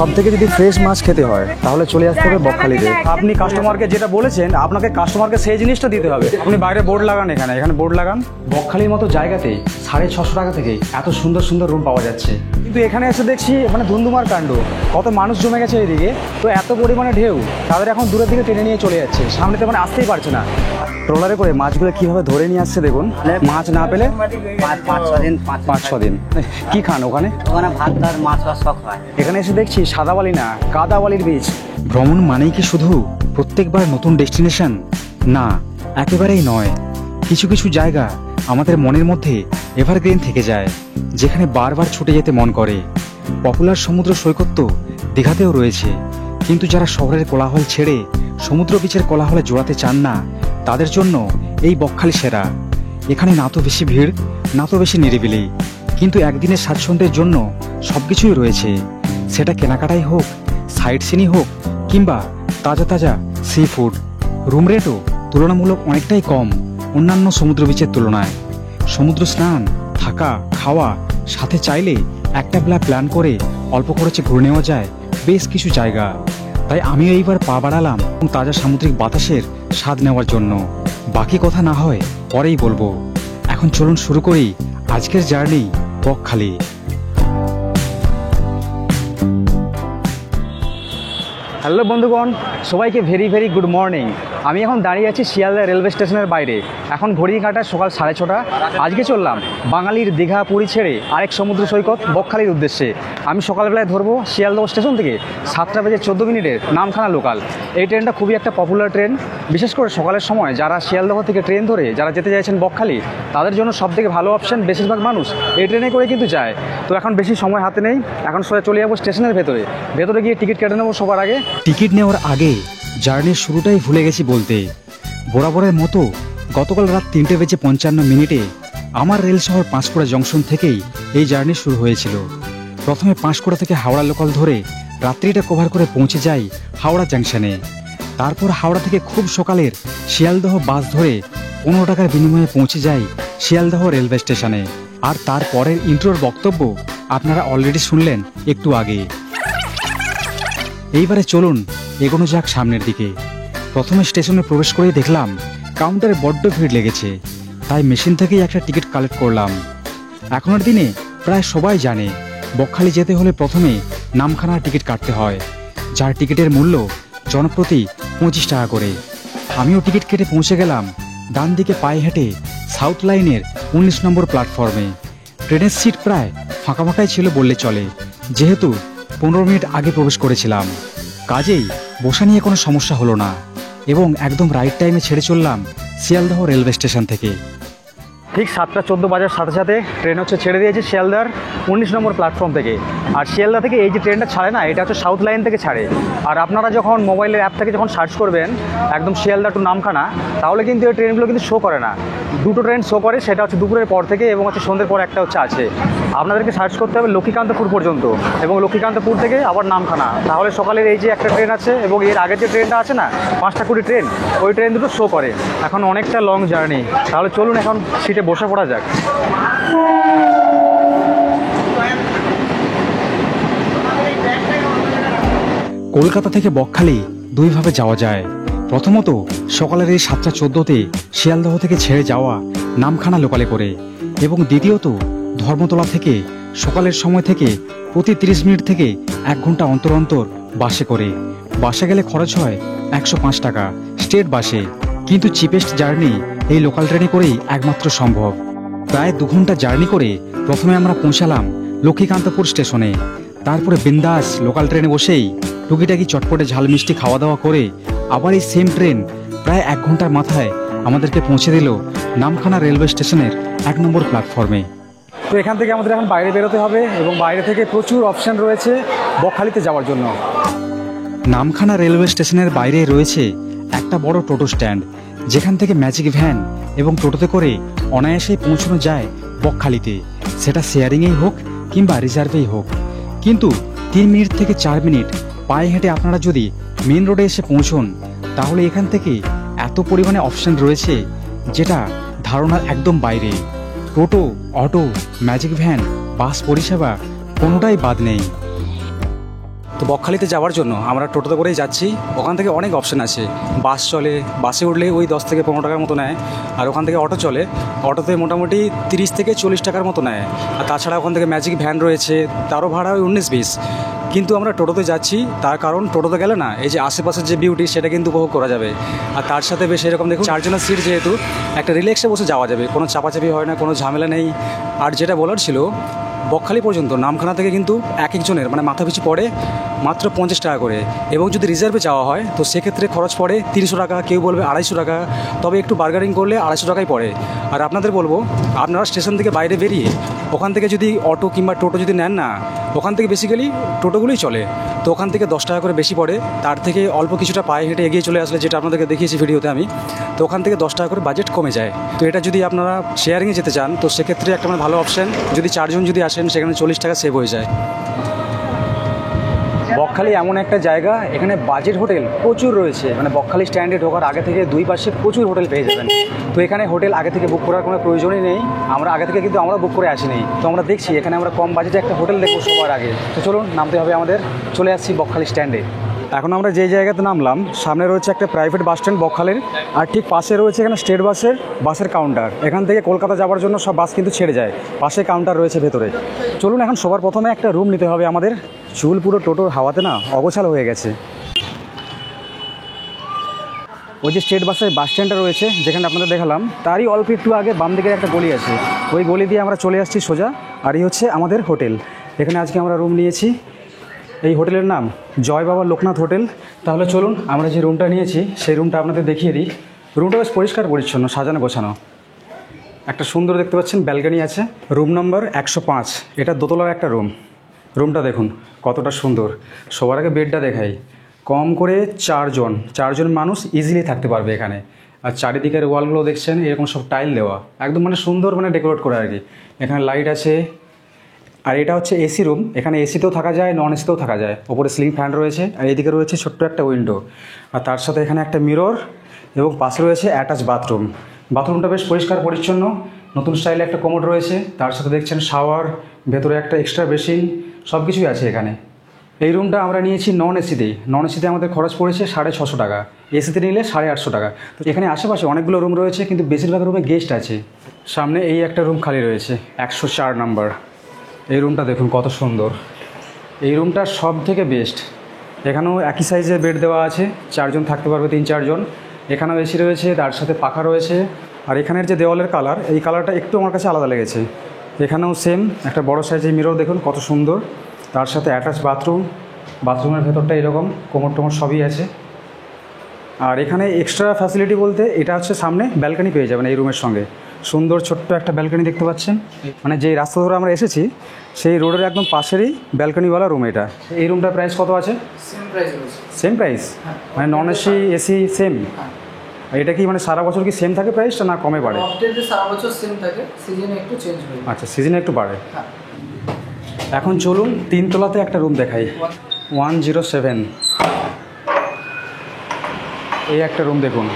সবথেকে যদি ফ্রেশ মাছ খেতে হয় তাহলে চলে আসতে হবে বকখালিতে। আপনি কাস্টমারকে যেটা বলেছেন আপনাকে কাস্টমারকে সেই জিনিসটা দিতে হবে। আপনি বাইরে বোর্ড লাগান, এখানে বোর্ড লাগান। বকখালির মতো জায়গাতে 650 টাকা থেকে এত সুন্দর সুন্দর রুম পাওয়া যাচ্ছে, কিন্তু এখানে এসে দেখছি মানে ধুন্ধুমার কাণ্ড, কত মানুষ জমে গেছে এইদিকে, তো এত পরিমাণে ঢেউ তাদের এখন দূরের দিকে টেনে নিয়ে চলে যাচ্ছে, সামনেতে মানে আসতেই পারছে না। ট্রলারে করে মাছগুলো কীভাবে ধরে নিয়ে আসছে দেখুন। মাছ না পেলে 5-6 দিন কি খান ওখানে? ওখানে ভাত আর মাছ আর শখ হয়। এখানে এসে দেখছি সাদা বালি না কাদা বালির বীজ। ভ্রমণ মানেই কি শুধু প্রত্যেকবার নতুন ডেস্টিনেশন? না, একেবারেই নয়। কিছু কিছু জায়গা আমাদের মনের মধ্যে এভারগ্রিন থেকে যায়, যেখানে বারবার ছুটে যেতে মন করে। পপুলার সমুদ্র সৈকত তো দীঘাতেও রয়েছে, কিন্তু যারা শহরের কোলাহল ছেড়ে সমুদ্র বিচের কোলাহলে জোড়াতে চান না, তাদের জন্য এই বকখালি সেরা। এখানে না তো বেশি ভিড়, না তো বেশি নিরিবিলি, কিন্তু একদিনের স্বাচ্ছন্দ্যের জন্য সবকিছুই রয়েছে। সেটা কেনাকাটাই হোক, সাইট সিনই হোক, কিংবা তাজা তাজা সি ফুড। রুম রেটও তুলনামূলক অনেকটাই কম অন্যান্য সমুদ্র বিচের তুলনায়। সমুদ্র স্নান, থাকা, খাওয়া, সাথে চাইলে একটা বেলা প্ল্যান করে অল্প খরচে ঘুরে নেওয়া যায় বেশ কিছু জায়গা। তাই আমিও এইবার পা বাড়ালাম এবং তাজা সামুদ্রিক বাতাসের স্বাদ নেওয়ার জন্য। বাকি কথা না হয় পরেই বলবো, এখন চলুন শুরু করি আজকের জার্নি বকখালি। হ্যালো বন্ধুগণ, সবাইকে ভেরি ভেরি গুড মর্নিং। আমি এখন দাঁড়িয়ে আছি শিয়ালদা রেলওয়ে স্টেশনের বাইরে। এখন ঘড়ি কাঁটা সকাল 6:30। আজকে চললাম বাঙালির দীঘা পুরী ছেড়ে আরেক সমুদ্র সৈকত বকখালির উদ্দেশ্যে। আমি সকালবেলায় ধরবো শিয়ালদা স্টেশন থেকে 7:14 নামখানা লোকাল। এই ট্রেনটা খুবই একটা পপুলার ট্রেন, বিশেষ করে সকালের সময় যারা শিয়ালদহ থেকে ট্রেন ধরে যারা যেতে চাইছেন বকখালি, তাদের জন্য সবথেকে ভালো অপশন। বেশিরভাগ মানুষ এই ট্রেনে করে কিন্তু যায়। তো এখন বেশি সময় হাতে নেই, এখন সোজা চলে যাবো স্টেশনের ভেতরে গিয়ে টিকিট কেটে নেবো সবার আগে। টিকিট নেওয়ার আগে জার্নির শুরুটাই ভুলে গেছি বলতে। বরাবরের মতো গতকাল রাত 3:55 আমার রেল শহর পাঁশকুড়া জংশন থেকেই এই জার্নি শুরু হয়েছিল। প্রথমে পাঁশকুড়া থেকে হাওড়া লোকাল ধরে রাত্রিটা কভার করে পৌঁছে যাই হাওড়া জাংশনে। তারপর হাওড়া থেকে খুব সকালের শিয়ালদহ বাস ধরে 15 টাকার বিনিময়ে পৌঁছে যাই শিয়ালদহ রেলওয়ে স্টেশনে। আর তারপরের ইন্ট্রোর বক্তব্য আপনারা অলরেডি শুনলেন একটু আগে। এইবারে চলুন এগোনো যাক সামনের দিকে। প্রথমে স্টেশনে প্রবেশ করেই দেখলাম কাউন্টারে বড্ড ভিড় লেগেছে, তাই মেশিন থেকেই একটা টিকিট কালেক্ট করলাম। এখনের দিনে প্রায় সবাই জানে বকখালি যেতে হলে প্রথমে নামখানার টিকিট কাটতে হয়, যার টিকিটের মূল্য জনপ্রতি 25 টাকা করে। আমিও টিকিট কেটে পৌঁছে গেলাম ডান দিকে পায়ে হেঁটে সাউথ লাইনের 19 নম্বর প্ল্যাটফর্মে। ট্রেনের সিট প্রায় ফাঁকা ফাঁকাই ছিল বললে চলে, যেহেতু 15 মিনিট আগে প্রবেশ করেছিলাম। কাজেই বসা নিয়ে কোনো সমস্যা হলো না এবং একদম রাইট টাইমে ছেড়ে চললাম শিয়ালদহ রেলওয়ে স্টেশন থেকে। ঠিক 7:14 বাজার সাথে সাথে ট্রেন ছেড়ে দিয়েছে শিয়ালদার 19 নম্বর প্ল্যাটফর্ম থেকে। আর শিয়ালদা থেকে এই যে ট্রেনটা ছাড়ে না, এটা হচ্ছে সাউথ লাইন থেকে ছাড়ে। আর আপনারা যখন মোবাইলের অ্যাপ থেকে যখন সার্চ করবেন একদম শিয়ালদা টু নামখানা, তাহলে কিন্তু এই ট্রেনগুলো কিন্তু শো করে না। দুটো ট্রেন শো করে, সেটা হচ্ছে দুপুরের পর থেকে এবং সন্ধ্যের পর একটা আছে। আপনাদেরকে সার্চ করতে হবে লক্ষ্মীকান্তপুর পর্যন্ত এবং লক্ষ্মীকান্তপুর থেকে আবার নামখানা, তাহলে সকালের এই যে একটা ট্রেন আছে এবং এর আগের যে ট্রেনটা আছে না 5:20 ট্রেন, ওই ট্রেন দুটো শো করে। এখন অনেকটা লং জার্নি, তাহলে চলুন এখন সিটে বসে পড়া যাক। কলকাতা থেকে বকখালি দুইভাবে যাওয়া যায়। প্রথমত সকালের এই 7:14 শিয়ালদহ থেকে ছেড়ে যাওয়া নামখানা লোকালে করে, এবং দ্বিতীয়ত ধর্মতলা থেকে সকালের সময় থেকে প্রতি 30 মিনিট থেকে 1 ঘন্টা অন্তর অন্তর বাসে করে। বাসে গেলে খরচ হয় 105 টাকা স্টেট বাসে, কিন্তু চিপেস্ট জার্নি এই লোকাল ট্রেনে করেই একমাত্র সম্ভব। প্রায় 2 ঘন্টা জার্নি করে প্রথমে আমরা পৌঁছালাম লক্ষ্মীকান্তপুর স্টেশনে। তারপরে বিন্দাস লোকাল ট্রেনে বসেই টুকিটাকি চটপটে ঝাল মিষ্টি খাওয়া দাওয়া করে আবার এই সেম ট্রেন প্রায় 1 ঘন্টার মাথায় আমাদেরকে পৌঁছে দিল নামখানা রেলওয়ে স্টেশনের 1 নম্বর প্ল্যাটফর্মে। তো এখান থেকে আমাদের এখন বাইরে বেরোতে হবে এবং বাইরে থেকে প্রচুর অপশান রয়েছে বকখালিতে যাওয়ার জন্য। নামখানা রেলওয়ে স্টেশনের বাইরে রয়েছে একটা বড় টোটো স্ট্যান্ড, যেখান থেকে ম্যাজিক ভ্যান এবং টোটোতে করে অনায়াসেই পৌঁছানো যায় বকখালিতে, সেটা শেয়ারিংয়েই হোক কিংবা রিজার্ভেই হোক। কিন্তু 3 মিনিট থেকে 4 মিনিট পায়ে হেঁটে আপনারা যদি মেন রোডে এসে পৌঁছন, তাহলে এখান থেকে এত পরিমাণে অপশান রয়েছে যেটা ধারণার একদম বাইরে। টোটো, অটো, ম্যাজিক ভ্যান, বাস পরিষেবা কোনোটাই বাদ নেই। তো তো বকখালিতে যাওয়ার জন্য আমরা টোটোতে করেই যাচ্ছি। ওখান থেকে অনেক অপশান আছে, বাস চলে, বাসে উঠলে ওই 10 থেকে 15 টাকার মতো নেয়, আর ওখান থেকে অটো চলে, অটোতে মোটামুটি 30 থেকে 40 টাকার মতো নেয়। আর তাছাড়া ওখান থেকে ম্যাজিক ভ্যান রয়েছে, তারও ভাড়া ওই 19-20। কিন্তু আমরা টোটোতে যাচ্ছি, তার কারণ টোটোতে গেলে না এই যে আশেপাশের যে বিউটি সেটা কিন্তু উপভোগ করা যাবে। আর তার সাথে বেশ এরকম দেখুন 4 জনের সিট, যেহেতু একটা রিল্যাক্সে বসে যাওয়া যাবে, কোনো চাপাচাপি হয় না, কোনো ঝামেলা নেই। আর যেটা বলার ছিল, বকখালি পর্যন্ত নামখানা থেকে কিন্তু এক একজনের মানে মাথা পিছু পড়ে মাত্র 50 টাকা করে, এবং যদি রিজার্ভে যাওয়া হয় তো সেক্ষেত্রে খরচ পড়ে 300 টাকা, কেউ বলবে 250 টাকা, তবে একটু বার্গারিং করলে 250 টাকাই পড়ে। আর আপনাদের বলবো, আপনারা স্টেশন থেকে বাইরে বেরিয়ে ওখান থেকে যদি অটো কিংবা টোটো যদি নেন না, ওখান থেকে বেসিক্যালি টোটোগুলোই চলে, তো ওখান থেকে 10 টাকা করে বেশি পড়ে। তার থেকে অল্প কিছুটা পায়ে হেঁটে এগিয়ে চলে আসলে, যেটা আপনাদেরকে দেখিয়েছি ভিডিওতে আমি, তো ওখান থেকে 10 টাকা করে বাজেট কমে যায়। তো এটা যদি আপনারা শেয়ারিংয়ে যেতে চান তো সেক্ষেত্রে একটা মানে ভালো অপশান। যদি 4 জন যদি আসেন সেখানে 40 টাকা সেভ হয়ে যায়। বকখালি এমন একটা জায়গা, এখানে বাজেট হোটেল প্রচুর রয়েছে, মানে বকখালি স্ট্যান্ডে ঢোকার আগে থেকে দুই পাশে প্রচুর হোটেল পেয়ে যাবেন। তো এখানে হোটেল আগে থেকে বুক করার কোনো প্রয়োজনই নেই, আমরা আগে থেকে কিন্তু আমরা বুক করে আসিনি। তো আমরা দেখছি এখানে আমরা কম বাজেটে একটা হোটেল দেখবো সবার আগে। তো চলুন, নামতে হবে আমাদের, চলে আসছি বকখালি স্ট্যান্ডে। এখন আমরা যে জায়গাতে নামলাম, সামনে রয়েছে একটা প্রাইভেট বাস স্ট্যান্ড বকখালির, আর ঠিক পাশে রয়েছে এখানে স্টেট বাসের কাউন্টার। এখান থেকে কলকাতা যাওয়ার জন্য সব বাস কিন্তু ছেড়ে যায়, পাশে কাউন্টার রয়েছে ভেতরে। চলুন, এখন সবার প্রথমে একটা রুম নিতে হবে আমাদের। চুল পুরো টোটোর হাওয়াতে না অগোছাল হয়ে গেছে। ওই যে স্টেট বাস স্ট্যান্ডটা রয়েছে যেখানে আপনাদের দেখালাম, তারই অল্প একটু আগে বাম দিকে একটা গলি আছে, ওই গলি দিয়ে আমরা চলে আসছি সোজা। আর এই হচ্ছে আমাদের হোটেল, এখানে আজকে আমরা রুম নিয়েছি। এই হোটেলের নাম জয় বাবা লোকনাথ হোটেল। তাহলে চলুন, আমরা যে রুমটা নিয়েছি সেই রুমটা আপনাদের দেখিয়ে দিই। রুমটা বেশ পরিষ্কার পরিচ্ছন্ন, সাজানো গোছানো, একটা সুন্দর দেখতে পাচ্ছেন ব্যালকনি আছে। রুম নম্বর 105, এটা দোতলার একটা রুম। রুমটা দেখুন কতটা সুন্দর। সবার আগে বেডটা দেখাই, কম করে 4 জন মানুষ ইজিলি থাকতে পারবে এখানে। আর চারিদিকের ওয়ালগুলো দেখছেন এরকম সব টাইল দেওয়া, একদম মানে সুন্দর, মানে ডেকোরেট করা আর কি। এখানে লাইট আছে। আর এটা হচ্ছে এসি রুম, এখানে এসিতেও থাকা যায়, নন এসিতেও থাকা যায়। ওপরে সিলিং ফ্যান রয়েছে, আর এইদিকে রয়েছে ছোট্ট একটা উইন্ডো, আর তার সাথে এখানে একটা মিরর, এবং পাশে রয়েছে অ্যাটাচ বাথরুম। বাথরুমটা বেশ পরিষ্কার পরিচ্ছন্ন, নতুন স্টাইলে একটা কোমোড রয়েছে, তার সাথে দেখছেন শাওয়ার, ভেতরে একটা এক্সট্রা বেসিন, সব কিছুই আছে এখানে। এই রুমটা আমরা নিয়েছি নন এসিতেই। নন এসিতে আমাদের খরচ পড়েছে 650 টাকা, এসিতে নিলে 850 টাকা। তো এখানে আশেপাশে অনেকগুলো রুম রয়েছে, কিন্তু বেশিরভাগ রুমে গেস্ট আছে। সামনে এই একটা রুম খালি রয়েছে, 104 নম্বর। এই রুমটা দেখুন কত সুন্দর। এই রুমটা সব থেকে বেস্ট। এখানেও একই সাইজের বেড দেওয়া আছে, 4 জন থাকতে পারবে, 3-4 জন। এখানেও এসি রয়েছে, তার সাথে পাখা রয়েছে। আর এখানের যে দেওয়ালের কালার, এই কালারটা একটু আমার কাছে আলাদা লেগেছে। এখানেও সেম একটা বড় সাইজের মিরর দেখুন কত সুন্দর, তার সাথে অ্যাটাচ বাথরুম। বাথরুমের ভেতরটা এরকম কোমর টোমর সবই আছে। আর এখানে এক্সট্রা ফ্যাসিলিটি বলতে এটা হচ্ছে সামনে ব্যালকনি পেয়ে যাবেন এই রুমের সঙ্গে। সুন্দর ছোট্ট একটা ব্যালকনি দেখতে পাচ্ছেন, মানে যেই রাস্তা ধরে আমরা এসেছি সেই রোডের একদম পাশেরই ব্যালকনিওয়ালা রুম এটা। এই রুমটার প্রাইস কত আছে? সেম প্রাইস, মানে নন এসি এসি সেম। এটা কি মানে সারা বছর কি সেম থাকে প্রাইসটা, না কমে বাড়ে? সারা বছর সেম থাকে, সিজনে একটু চেঞ্জ হয়। আচ্ছা, সিজনে একটু বাড়ে। এখন চলুন 3 তলাতে একটা রুম দেখাই, 107। এই একটা রুম দেখুন,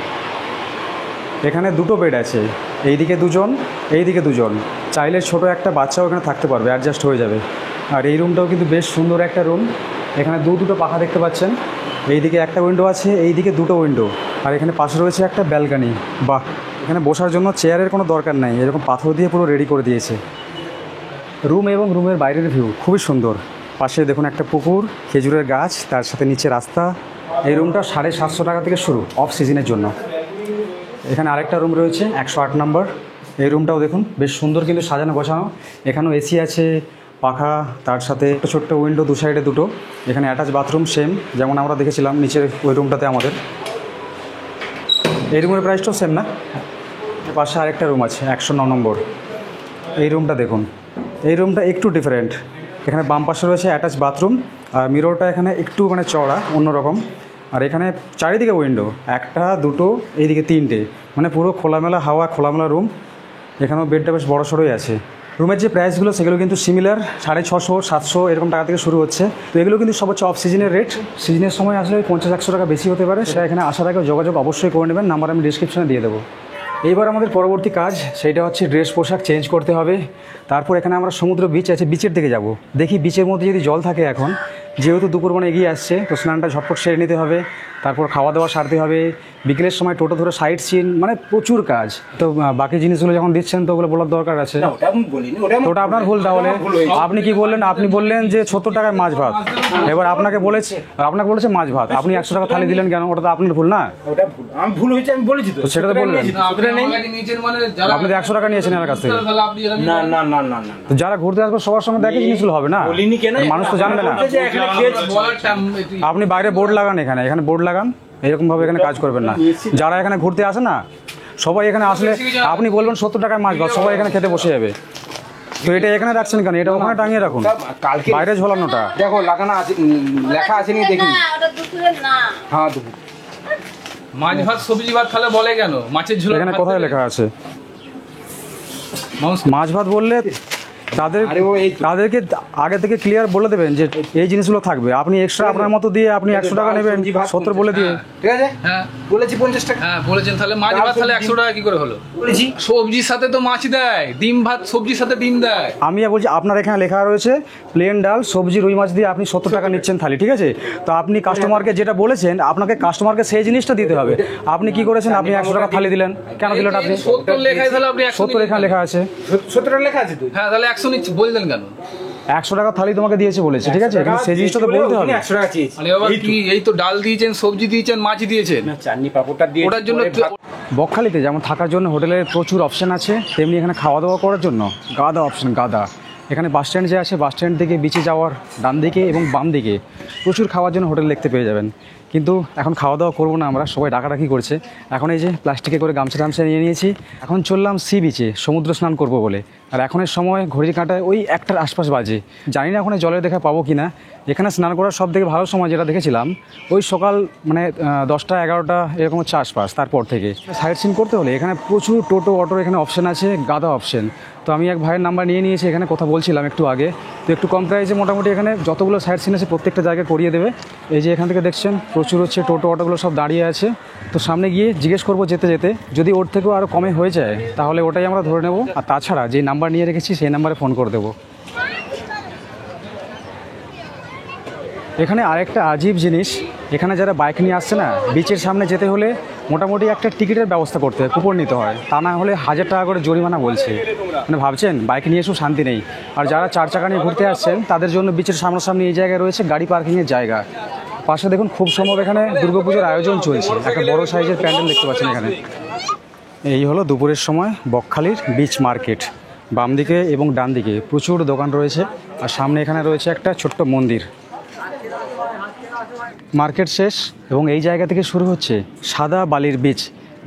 এখানে 2টো বেড আছে, এইদিকে 2 জন, এইদিকে 2 জন। চাইলে ছোট একটা বাচ্চাও এখানে থাকতে পারবে, অ্যাডজাস্ট হয়ে যাবে। আর এই রুমটাও কিন্তু বেশ সুন্দর একটা রুম। এখানে দুটো পাখা দেখতে পাচ্ছেন, এইদিকে একটা উইন্ডো আছে, এইদিকে 2টো উইন্ডো, আর এখানে পাশে রয়েছে একটা ব্যালকনি। বাহ, এখানে বসার জন্য চেয়ারের কোনো দরকার নাই, এরকম পাথর দিয়ে পুরো রেডি করে দিয়েছে। রুম এবং রুমের বাইরের ভিউ খুবই সুন্দর। পাশে দেখুন একটা পুকুর, খেজুরের গাছ, তার সাথে নিচে রাস্তা। এই রুমটা 750 টাকা থেকে শুরু অফ সিজনের জন্য। এখানে আরেকটা রুম রয়েছে 108 নম্বর। এই রুমটাও দেখুন বেশ সুন্দর, কিন্তু সাজানো গোছানো। এখানেও এসি আছে, পাখা, তার সাথে একটা ছোট্ট উইন্ডো, 2 সাইডে 2টো। এখানে অ্যাটাচ বাথরুম সেম যেমন আমরা দেখেছিলাম নিচের ওই রুমটাতে আমাদের। এই রুমের প্রাইসটাও সেম না? পাশে আরেকটা রুম আছে 109 নম্বর। এই রুমটা দেখুন, এই রুমটা একটু ডিফারেন্ট। এখানে বাম পাশে রয়েছে অ্যাটাচ বাথরুম, আর মিররটা এখানে একটু মানে চওড়া অন্যরকম। আর এখানে চারিদিকে উইন্ডো, 1টা 2টো, এইদিকে 3টে, মানে পুরো খোলামেলা হাওয়া, খোলামেলা রুম। এখানেও বেডটা বেশ বড় সড়োই আছে। রুমের যে প্রাইসগুলো সেগুলো কিন্তু সিমিলার, 650, 700 এরকম টাকা থেকে শুরু হচ্ছে। তো এগুলো কিন্তু সব হচ্ছে অফ সিজনের রেট। সিজনের সময় আসলে 50-100 টাকা বেশি হতে পারে, সেটা এখানে আসার আগে যোগাযোগ অবশ্যই করে নেবেন, নাম্বার আমি ডিসক্রিপশনে দিয়ে দেবো। এইবার আমাদের পরবর্তী কাজ, সেইটা হচ্ছে ড্রেস পোশাক চেঞ্জ করতে হবে। তারপর এখানে আমরা সমুদ্র বিচ আছে, বিচের দিকে যাব। দেখি বিচের মধ্যে যদি জল থাকে এখন, যেহেতু দুপুর মানে এগিয়ে আসছে, তো স্নানটা ঝটপট সেরে নিতে হবে, তারপর খাওয়া দাওয়া সারতে হবে, বিকেলের সময় টোটো ধরে সাইট সিন, মানে প্রচুর কাজ। তো বাকি জিনিসগুলো যখন দিচ্ছেন তো ওগুলো বলার দরকার আছে। না, ওটা আমি বলিনি, ওটা তো ওটা আপনার ভুল তাহলে। আপনি কি বললেন? আপনি বললেন যে 70 টাকায় মাছ ভাত, এবার আপনাকে বলেছে মাছ ভাত, আপনি 100 টাকা থালি দিলেন কেন? ওটা তো আপনার ভুল না? ওটা ভুল, আমি ভুল হয়েছে আমি বলেছি তো। তো সেটা তো বলবেন। আপনি তো 100 টাকা নিয়েছেন এর কাছ থেকে। না না না না না, তো যারা ঘুরতে আসবে সবার সঙ্গে দেখে জিনিসগুলো হবে না? বলিনি কেন? মানুষ তো জানবে না। বলতে যে এখানে খেয়েছি। আপনি বাইরে বোর্ড লাগান, এখানে বোর্ড লাগান, এরকম ভাবে এখানে কাজ করবেন না। যারা এখানে ঘুরতে আসে না, সবাই এখানে আসলে আপনি বলবেন 70 টাকায় মাছ ভাত, সবাই এখানে খেতে বসে যাবে। তো এটা এখানে রাখছেন কেন? এটা ওখানে টাঙিয়ে রাখুন, কালকে বাইরে ঝোলানোটা। দেখো লাগানো আছে, লেখা আছে নি দেখি। ওটা দুপুরের না। হ্যাঁ দুপুর। মাছ ভাত সবজি ভাত খালে বলে কেন মাছের ঝোল? এখানে কোথায় লেখা আছে মাছ ভাত? বললে আরে ও এই তাদেরকে আগে থেকে ক্লিয়ার বলে দেবেন যে এই জিনিসগুলো থাকবে। আপনি এক্সট্রা আপনার মতো দিয়ে আপনি 100 টাকা নেবেন, 70 বলে দিয়ে। ঠিক আছে, হ্যাঁ বলেছি 50 টাকা। হ্যাঁ বলেছেন, তাহলে মাছ ভাত তাহলে 100 টাকা কি করে হলো? বলেছি সবজির সাথে তো মাছ দেয়, ডিম ভাত সবজির সাথে ডিম দেয়। আমি বলছি আপনার এখানে লেখা রয়েছে প্লেন ডাল সবজি রুই মাছ দিয়ে আপনি 70 টাকা নিচ্ছেন থালি, ঠিক আছে? তো আপনি কাস্টমারকে যেটা বলেছেন, আপনাকে কাস্টমারকে সেই জিনিসটা দিতে হবে। আপনি কি করেছেন? আপনি 100 টাকা থালি দিলেন কেন? দিলেন আপনি 70 লেখায়, তাহলে আপনি 100 70 এখানে লেখা আছে। 70 টাকা লেখা আছে তো। হ্যাঁ তাহলে 100 নিচ্ছি বললেন কেন? 100 টাকা থালি তোমাকে দিয়েছে বলেছে, ঠিক আছে? কিন্তু সেই জিনিসটা তো বলতে হবে। 100 টাকা চেয়েছি। মানে বাবা কি, এই তো ডাল দিয়েছেন, সবজি দিয়েছেন, মাছ দিয়েছেন, না চাটনি পাপড়টা দিয়ে ওটার জন্য বকখালিতে যেমন থাকার জন্য হোটেলের প্রচুর অপশন আছে, তেমনি এখানে খাওয়া দাওয়া করার জন্য গাদা অপশন, গাদা। এখানে বাস স্ট্যান্ড যে আছে, বাস স্ট্যান্ড থেকে বিচে যাওয়ার ডান দিকে এবং বাম দিকে প্রচুর খাওয়ার জন্য হোটেল দেখতে পেয়ে যাবেন। কিন্তু এখন খাওয়া দাওয়া করবো না আমরা, সবাই ডাকাডাকি করছে। এখন এই যে প্লাস্টিকে করে গামছা টামছা নিয়ে নিয়েছি, এখন চললাম সি বিচে সমুদ্র স্নান করবো বলে। আর এখনের সময় ঘড়ির কাঁটায় ওই 1টার আশপাশ বাজে। জানি না এখন জলের দেখা পাবো কি না। এখানে স্নান করার সব থেকে ভালো সময় যেটা দেখেছিলাম, ওই সকাল মানে 10টা 11টা এরকম হচ্ছে আশপাশ। তারপর থেকে সাইট সিন করতে হলে এখানে প্রচুর টোটো অটোর এখানে অপশান আছে, গাদা অপশান। তো আমি এক ভাইয়ের নাম্বার নিয়ে নিয়েছি, এখানে কথা বলছিলাম একটু আগে। তো একটু কম প্রাইসে মোটামুটি এখানে যতগুলো সাইট সিন আছে প্রত্যেকটা জায়গায় করিয়ে দেবে। এই যে এখান থেকে দেখছেন প্রচুর হচ্ছে টোটো অটোগুলো সব দাঁড়িয়ে আছে। তো সামনে গিয়ে জিজ্ঞেস করবো যেতে যেতে, যদি ওর থেকেও আরও কমে হয়ে যায় তাহলে ওটাই আমরা ধরে নেব। আর তাছাড়া যে নাম্বার নিয়ে রেখেছি সেই নাম্বারে ফোন করে দেবো। এখানে আরেকটা আজীব জিনিস, এখানে যারা বাইক নিয়ে আসছে না, বিচের সামনে যেতে হলে মোটামুটি একটা টিকিটের ব্যবস্থা করতে হয়, কুপন নিতে হয়, তা না হলে 1000 টাকা করে জরিমানা বলছে। মানে ভাবছেন বাইক নিয়ে এসেও শান্তি নেই। আর যারা 4 চাকা নিয়ে ঘুরতে আসছেন তাদের জন্য বিচের সামনাসামনি এই জায়গায় রয়েছে গাড়ি পার্কিংয়ের জায়গা। পাশে দেখুন খুব সম্ভব এখানে দুর্গাপুজোর আয়োজন চলছে, একটা বড় সাইজের প্যান্ডেল দেখতে পাচ্ছেন এখানে। এই হলো দুপুরের সময় বকখালির বিচ মার্কেট। বাম দিকে এবং ডান দিকে প্রচুর দোকান রয়েছে, আর সামনে এখানে রয়েছে একটা ছোট্ট মন্দির। মার্কেট শেষ এবং এই জায়গা থেকে শুরু হচ্ছে সাদা বালির বিচ,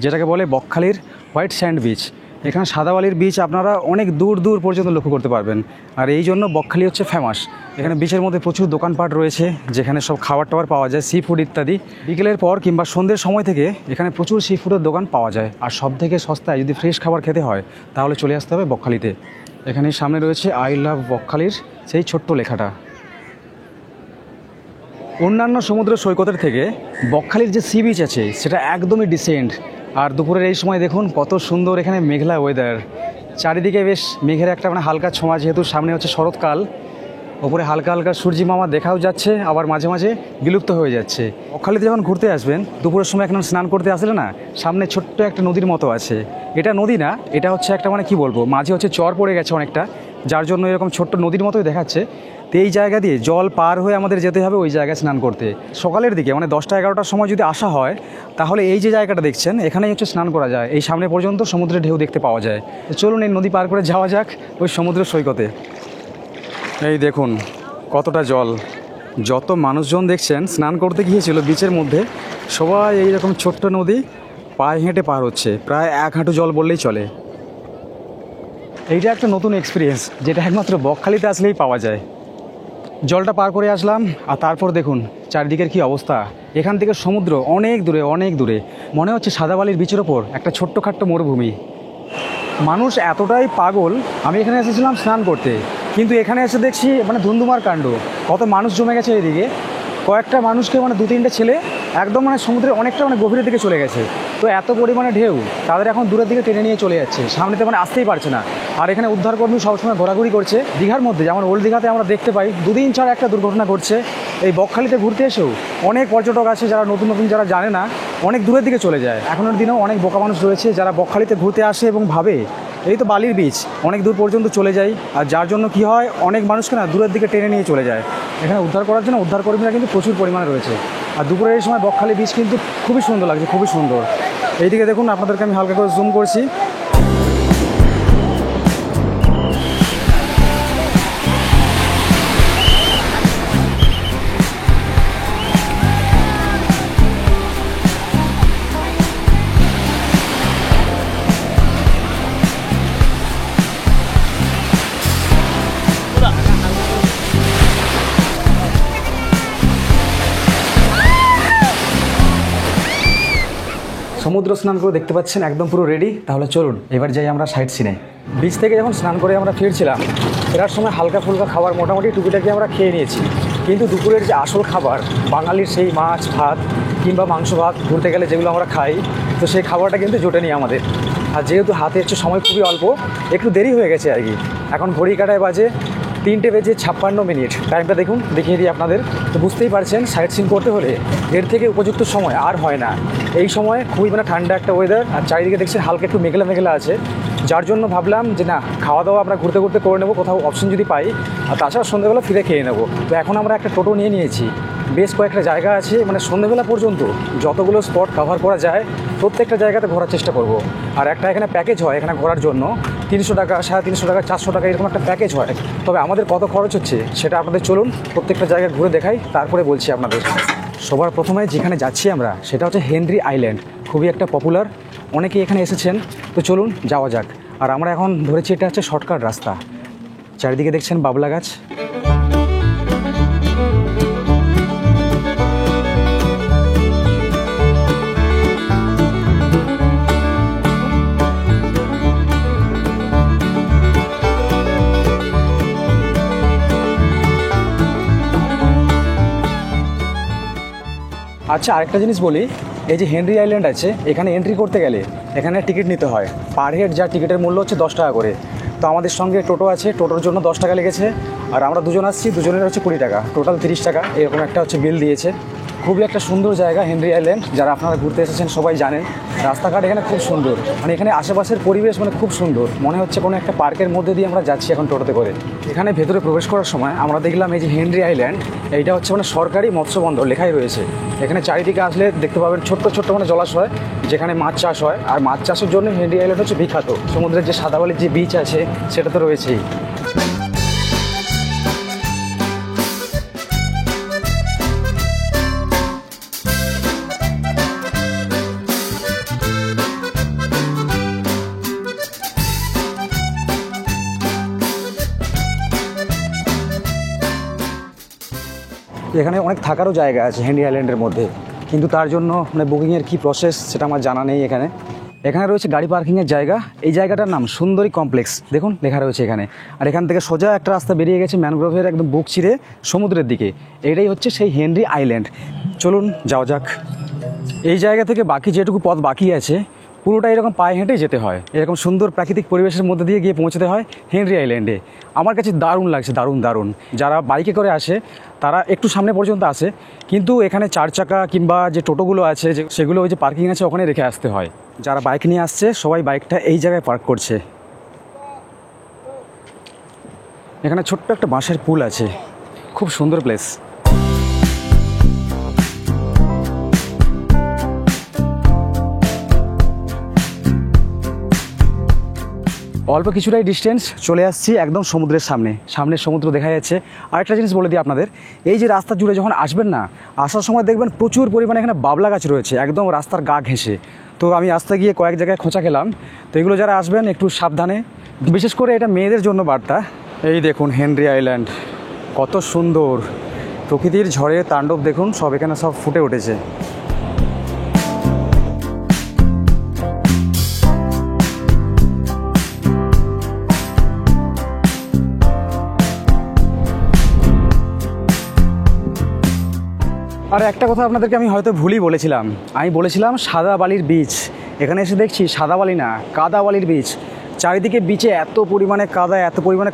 যেটাকে বলে বকখালির হোয়াইট স্যান্ড বিচ। এখানে সাদা বালির বিচ আপনারা অনেক দূর দূর পর্যন্ত লক্ষ্য করতে পারবেন। আর এই জন্য বকখালি হচ্ছে ফেমাস। এখানে বিচের মধ্যে প্রচুর দোকানপাট রয়েছে, যেখানে সব খাবার টাবার পাওয়া যায়, সি ফুড ইত্যাদি। বিকেলের পর কিংবা সন্ধ্যের সময় থেকে এখানে প্রচুর সি ফুডের দোকান পাওয়া যায়। আর সব থেকে সস্তায় যদি ফ্রেশ খাবার খেতে হয় তাহলে চলে আসতে হবে বকখালিতে। এখানে সামনে রয়েছে আই লাভ বকখালির সেই ছোট্ট লেখাটা। অন্যান্য সমুদ্র সৈকতের থেকে বকখালির যে সি বিচ আছে সেটা একদমই ডিসেন্ট। আর দুপুরের এই সময় দেখুন কত সুন্দর এখানে মেঘলা ওয়েদার, চারিদিকে বেশ মেঘের একটা মানে হালকা ছোঁয়া, যেহেতু সামনে হচ্ছে শরৎকাল। ওপরে হালকা হালকা সূর্যি মামা দেখাও যাচ্ছে, আবার মাঝে মাঝে বিলুপ্ত হয়ে যাচ্ছে। বকখালিতে যখন ঘুরতে আসবেন দুপুরের সময় এখন স্নান করতে আসলে না, সামনে ছোট্ট একটা নদীর মতো আছে। এটা নদী না, এটা হচ্ছে একটা মানে কি বলবো, মাঝে হচ্ছে চর পড়ে গেছে অনেকটা, যার জন্য এরকম ছোট্ট নদীর মতোই দেখাচ্ছে। তো এই জায়গা দিয়ে জল পার হয়ে আমাদের যেতে হবে ওই জায়গায় স্নান করতে। সকালের দিকে মানে 10টা 11টার সময় যদি আসা হয় তাহলে এই যে জায়গাটা দেখছেন এখানেই হচ্ছে স্নান করা যায়। এই সামনে পর্যন্ত সমুদ্রের ঢেউ দেখতে পাওয়া যায়। তো চলুন এই নদী পার করে যাওয়া যাক ওই সমুদ্র সৈকতে। এই দেখুন কতটা জল, যত মানুষজন দেখছেন স্নান করতে গিয়েছিল বিচের মধ্যে, সবাই এইরকম ছোট্ট নদী পায়ে হেঁটে পার হচ্ছে, প্রায় 1 হাঁটু জল বললেই চলে। এইটা একটা নতুন এক্সপিরিয়েন্স, যেটা একমাত্র বকখালিতে আসলেই পাওয়া যায়। জলটা পার করে আসলাম, আর তারপর দেখুন চারদিকের কি অবস্থা। এখান থেকে সমুদ্র অনেক দূরে, অনেক দূরে। মনে হচ্ছে সাদা বালির বিচের ওপর একটা ছোট্টখাট্ট মরুভূমি। মানুষ এতটাই পাগল, আমি এখানে এসেছিলাম স্নান করতে, কিন্তু এখানে এসে দেখছি মানে ধুন্ধুমার কাণ্ড। কত মানুষ জমে গেছে এদিকে, কয়েকটা মানুষকে মানে 2-3টে ছেলে একদম মানে সমুদ্রের অনেকটা মানে গভীরের দিকে চলে গেছে। তো এত পরিমাণে ঢেউ, তাদের এখন দূরের দিকে টেনে নিয়ে চলে যাচ্ছে, সামনেতে মানে আসতেই পারছে না। আর এখানে উদ্ধারকর্মী সবসময় ঘোরাঘুরি করছে দীঘার মধ্যে। যেমন ওল্ড দীঘাতে আমরা দেখতে পাই দুদিন ছাড়া একটা দুর্ঘটনা ঘটছে, এই বকখালিতে ঘুরতে এসেও অনেক পর্যটক আছে যারা নতুন নতুন যারা জানে না অনেক দূরের দিকে চলে যায়। এখনের দিনেও অনেক বোকা মানুষ রয়েছে যারা বকখালিতে ঘুরতে আসে এবং ভাবে এই তো বালির বীচ, অনেক দূর পর্যন্ত চলে যায়, আর যার জন্য কি হয় অনেক মানুষকে না দূরের দিকে টেনে নিয়ে চলে যায়। এখানে উদ্ধার করার জন্য উদ্ধারকর্মীরা কিন্তু প্রচুর পরিমাণে রয়েছে। আর দুপুরের এই সময় বকখালি বীচ কিন্তু খুবই সুন্দর লাগছে, খুবই সুন্দর। এইদিকে দেখুন, আপনাদেরকে আমি হালকা করে জুম করছি। সমুদ্র স্নান করে দেখতে পাচ্ছেন একদম পুরো রেডি। তাহলে চলুন এবার যাই আমরা সাইট সিনে। বিচ থেকে যখন স্নান করে আমরা ফিরছিলাম, ফেরার সময় হালকা ফুলকা খাবার মোটামুটি টুকিটাকি আমরা খেয়ে নিয়েছি, কিন্তু দুপুরের যে আসল খাবার বাঙালির সেই মাছ ভাত কিংবা মাংস ভাত ঘুরতে গেলে যেগুলো আমরা খাই, তো সেই খাবারটা কিন্তু জোটেনি আমাদের। আর যেহেতু হাতে হচ্ছে সময় খুবই অল্প, একটু দেরি হয়ে গেছে আর কি। এখন ঘড়ি কাটায় বাজে 3:56। টাইমটা দেখুন, দেখিয়ে দিই আপনাদের। তো বুঝতেই পারছেন সাইট সিন করতে হলে এর থেকে উপযুক্ত সময় আর হয় না। এই সময় খুবই ঠান্ডা একটা ওয়েদার, আর চারিদিকে দেখছেন হালকা একটু মেঘলা মেঘলা আছে, যার জন্য ভাবলাম যে না, খাওয়া দাওয়া আমরা ঘুরতে ঘুরতে করে নেবো কোথাও অপশন যদি পাই, আর তাছাড়া সন্ধ্যেবেলা ফিরে খেয়ে নেবো। তো এখন আমরা একটা টোটো নিয়ে নিয়েছি। বেশ কয়েকটা জায়গা আছে, সন্ধ্যেবেলা পর্যন্ত যতগুলো স্পট কভার করা যায় প্রত্যেকটা জায়গাতে ঘোরার চেষ্টা করব। আর একটা এখানে প্যাকেজ হয় এখানে ঘোরার জন্য, 300 টাকা, 350 টাকা, 400 টাকা এরকম একটা প্যাকেজ হয়। তবে আমাদের কত খরচ হচ্ছে সেটা আপনাদের চলুন প্রত্যেকটা জায়গায় ঘুরে দেখাই, তারপরে বলছি আপনাদের। সবার প্রথমে যেখানে যাচ্ছি আমরা সেটা হচ্ছে হেনরি আইল্যান্ড, খুবই একটা পপুলার, অনেকেই এখানে এসেছেন। তো চলুন যাওয়া যাক। আর আমরা এখন ধরেছি এটা হচ্ছে শর্টকাট রাস্তা। চারিদিকে দেখছেন বাবলা গাছ। আচ্ছা, আরেকটা জিনিস বলি, এই যে হেনরি আইল্যান্ড আছে, এখানে এন্ট্রি করতে গেলে এখানে টিকিট নিতে হয়। পার হেড যা টিকিটের মূল্য হচ্ছে 10 টাকা করে। তো আমাদের সঙ্গে টোটো আছে, টোটোর জন্য 10 টাকা লেগেছে। আর আমরা দুজন আসছি, দুজনের হচ্ছে 20 টাকা, টোটাল 30 টাকা এরকম একটা হচ্ছে বিল দিয়েছে। খুবই একটা সুন্দর জায়গা হেনরি আইল্যান্ড, যারা আপনারা ঘুরতে এসেছেন সবাই জানেন। রাস্তাঘাট এখানে খুব সুন্দর, এখানে আশেপাশের পরিবেশ খুব সুন্দর, মনে হচ্ছে কোনো একটা পার্কের মধ্যে দিয়ে আমরা যাচ্ছি এখন টোটোতে করে। এখানে ভেতরে প্রবেশ করার সময় আমরা দেখলাম এই যে হেনরি আইল্যান্ড, এইটা হচ্ছে সরকারি মৎস্য বন্দর লেখাই রয়েছে। এখানে চারিদিকে আসলে দেখতে পাবেন ছোট্ট ছোট্ট জলাশয়, যেখানে মাছ চাষ হয়। আর মাছ চাষের জন্য হেনরি আইল্যান্ড হচ্ছে বিখ্যাত। সমুদ্রের যে সাদা বালির যে বিচ আছে সেটা তো রয়েছেই। এখানে অনেক থাকারও জায়গা আছে হেনরি আইল্যান্ডের মধ্যে, কিন্তু তার জন্য বুকিংয়ের কী প্রসেস সেটা আমার জানা নেই। এখানে রয়েছে গাড়ি পার্কিংয়ের জায়গা। এই জায়গাটার নাম সুন্দরী কমপ্লেক্স, দেখুন লেখা রয়েছে এখানে। আর এখান থেকে সোজা একটা রাস্তা বেরিয়ে গেছে ম্যানগ্রোভের একদম বুক চিরে সমুদ্রের দিকে। এটাই হচ্ছে সেই হেনরি আইল্যান্ড। চলুন যাওয়া যাক। এই জায়গা থেকে বাকি যেটুকু পথ বাকি আছে পুরোটা এরকম পায়ে হেঁটেই যেতে হয়। এরকম সুন্দর প্রাকৃতিক পরিবেশের মধ্যে দিয়ে গিয়ে পৌঁছতে হয় হেনরি আইল্যান্ডে। আমার কাছে দারুণ লাগছে, দারুণ দারুণ। যারা বাইকে করে আসে তারা একটু সামনে পর্যন্ত আসে, কিন্তু এখানে 4 চাকা কিংবা যে টোটোগুলো আছে সেগুলো ওই যে পার্কিং আছে ওখানে রেখে আসতে হয়। যারা বাইক নিয়ে আসছে সবাই বাইকটা এই জায়গায় পার্ক করছে। এখানে ছোট্ট একটা বাঁশের পুল আছে, খুব সুন্দর প্লেস। অল্প কিছুটাই ডিস্টেন্স চলে আসছি একদম সমুদ্রের সামনে। সামনের সমুদ্র দেখা যাচ্ছে। আরেকটা জিনিস বলে দিই আপনাদের, এই যে রাস্তা জুড়ে যখন আসবেন না, আসার সময় দেখবেন প্রচুর পরিমাণে এখানে বাবলা গাছ রয়েছে একদম রাস্তার গা ঘেঁষে। তো আমি আসতে গিয়ে কয়েক জায়গায় খোঁচা খেলাম। তো এগুলো যারা আসবেন একটু সাবধানে, বিশেষ করে এটা মেয়েদের জন্য বার্তা। এই দেখুন হেনরি আইল্যান্ড কত সুন্দর, প্রকৃতির ঝড়ে তাণ্ডব দেখুন, সব এখানে সব ফুটে উঠেছে। আর একটা কথা আপনাদেরকে আমি হয়তো ভুলই বলেছিলাম, আমি বলেছিলাম সাদা বালির বীচ। এখানে এসে দেখছি সাদা বালি না, কাদা বালির বীচ। চারিদিকে বিচে এত পরিমাণে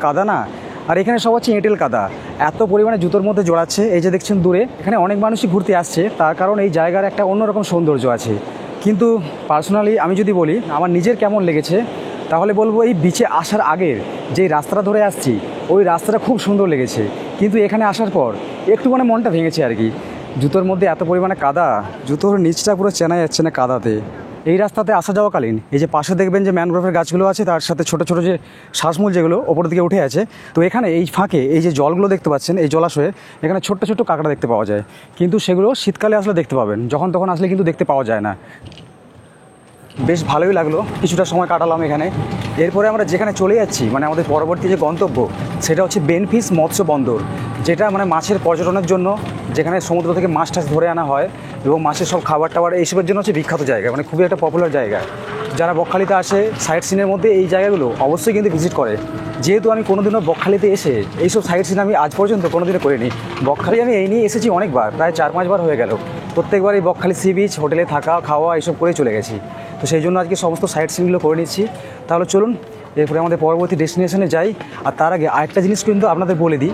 কাদা না, আর এখানে সব হচ্ছে এঁটেল কাদা, এত পরিমাণে জুতোর মধ্যে জড়াচ্ছে। এই যে দেখছেন দূরে, এখানে অনেক মানুষই ঘুরতে আসছে, তার কারণ এই জায়গার একটা অন্যরকম সৌন্দর্য আছে। কিন্তু পার্সোনালি আমি যদি বলি আমার নিজের কেমন লেগেছে, তাহলে বলবো এই বিচে আসার আগের যে রাস্তাটা ধরে আসছি ওই রাস্তাটা খুব সুন্দর লেগেছে, কিন্তু এখানে আসার পর একটু মানে মনটা ভেঙেছে আর কি। জুতোর মধ্যে এত পরিমাণে কাদা, জুতোর নিচটা পুরো চেনা যাচ্ছে না কাদাতে। এই রাস্তাতে আসা যাওয়াকালীন এই যে পাশে দেখবেন যে ম্যানগ্রোভের গাছগুলো আছে, তার সাথে ছোটো ছোটো যে শ্বাসমূল যেগুলো ওপর দিকে উঠে আছে, তো এখানে এই ফাঁকে এই যে জলগুলো দেখতে পাচ্ছেন, এই জলাশয়ে এখানে ছোট্ট ছোট্ট কাঁকড়া দেখতে পাওয়া যায়, কিন্তু সেগুলো শীতকালে আসলে দেখতে পাবেন, যখন তখন আসলে কিন্তু দেখতে পাওয়া যায় না। বেশ ভালোই লাগলো, কিছুটা সময় কাটালাম এখানে। এরপরে আমরা যেখানে চলে যাচ্ছি মানে আমাদের পরবর্তী যে গন্তব্য, সেটা হচ্ছে বেনফিস মৎস্য বন্দর, যেটা মানে মাছের পর্যটনের জন্য, যেখানে সমুদ্র থেকে মাছ টাছ ধরে আনা হয় এবং মাছের সব খাবার টাবার এইসবের জন্য হচ্ছে বিখ্যাত জায়গা, মানে খুবই একটা পপুলার জায়গা। যারা বকখালিতে আসে সাইট সিনের মধ্যে এই জায়গাগুলো অবশ্যই কিন্তু ভিজিট করে। যেহেতু আমি কোনোদিনও বকখালিতে এসে এইসব সাইট সিন আমি আজ পর্যন্ত কোনোদিনও করিনি। বকখালি আমি এই নিয়ে এসেছি অনেকবার, প্রায় 4-5 বার হয়ে গেল। প্রত্যেকবার এই বকখালি সি বিচ, হোটেলে থাকা খাওয়া এইসব করেই চলে গেছি। তো সেই জন্য আজকে সমস্ত সাইট সিনগুলো করে নিচ্ছি। তাহলে চলুন এরপরে আমাদের পরবর্তী ডেস্টিনেশনে যাই। আর তার আগে আরেকটা জিনিস কিন্তু আপনাদের বলে দিই,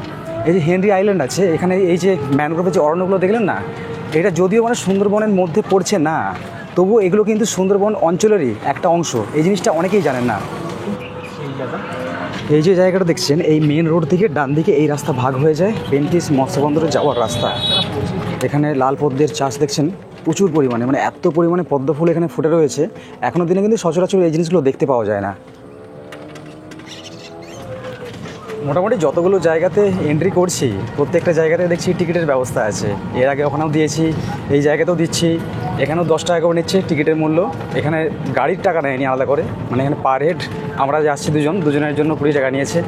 এই যে হেনরি আইল্যান্ড আছে, এখানে এই যে ম্যানগ্রোভের যে অরণ্যগুলো দেখলেন না, এটা যদিও মানে সুন্দরবনের মধ্যে পড়ছে না, তবুও এগুলো কিন্তু সুন্দরবন অঞ্চলেরই একটা অংশ। এই জিনিসটা অনেকেই জানেন না। এই যে জায়গাটা দেখছেন, এই মেন রোড থেকে ডান দিকে এই রাস্তা ভাগ হয়ে যায় বেনফিস মৎস্যবন্দরে যাওয়ার রাস্তা। এখানে লাল পদ্মের চাষ দেখছেন প্রচুর পরিমাণে, মানে এত পরিমাণে পদ্ম ফুল এখানে ফুটে রয়েছে, এখনও দিনে কিন্তু সচরাচর এই জিনিসগুলো দেখতে পাওয়া যায় না। মোটামুটি যতগুলো জায়গাতে এন্ট্রি করছি প্রত্যেকটা জায়গাতে দেখছি টিকিটের ব্যবস্থা আছে। এর আগে ওখানেও দিয়েছি, এই জায়গাতেও দিচ্ছি, এখানেও 10 টাকা করে নিচ্ছে টিকিটের মূল্য। এখানে গাড়ির টাকা নেয়নি আলাদা করে, মানে এখানে পার হেড আমরা যাচ্ছি দুজনের জন্য 20 টাকা নিয়েছে।